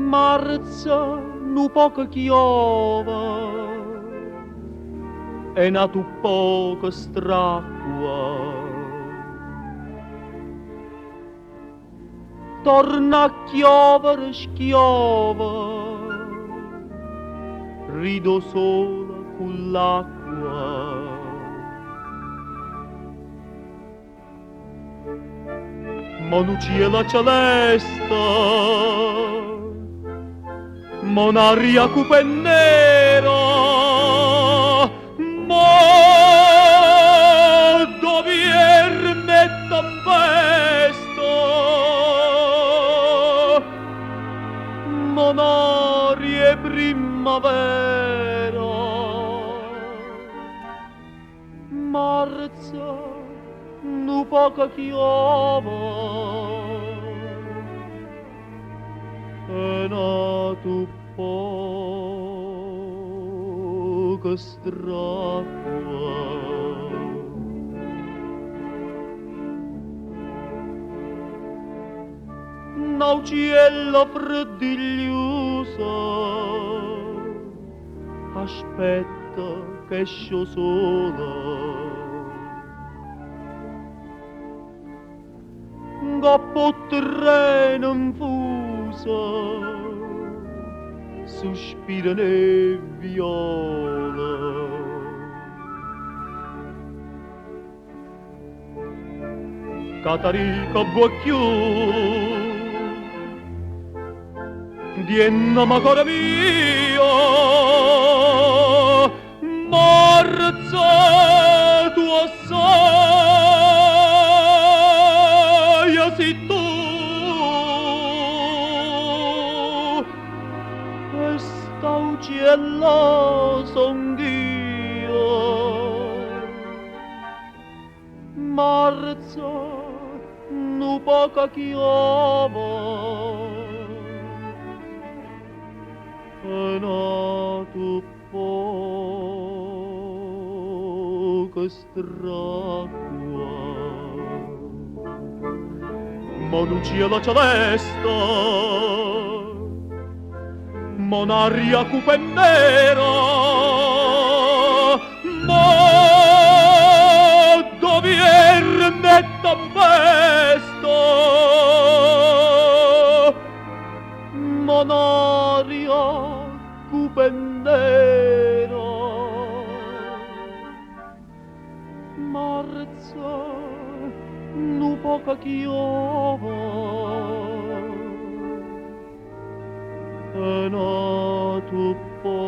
Marzo nu poco chiova e nato poco stracqua. Torna a chiovere schiova, rido sola con l'acqua. Mon cielo celeste, mon aria cupa e nera, mo dovierne tempesta, mon aria primavera, marzo nu poco chiova e nato poco stracqua. N'auciella freddigliosa aspetta che escio sola. Gappo terreno infusa, sospira e viola. Catarica buocchiù, dienna ma core mio, marzo tu assai, si tu, questa uccella son io, marzo nu poca chiova, è nato poco stracqua. Mon cielo celeste, mon aria cupa e nera, mo dovierne tempesta, mon aria cupa e nera, marzo nu poca chiova è nato poco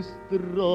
stracqua.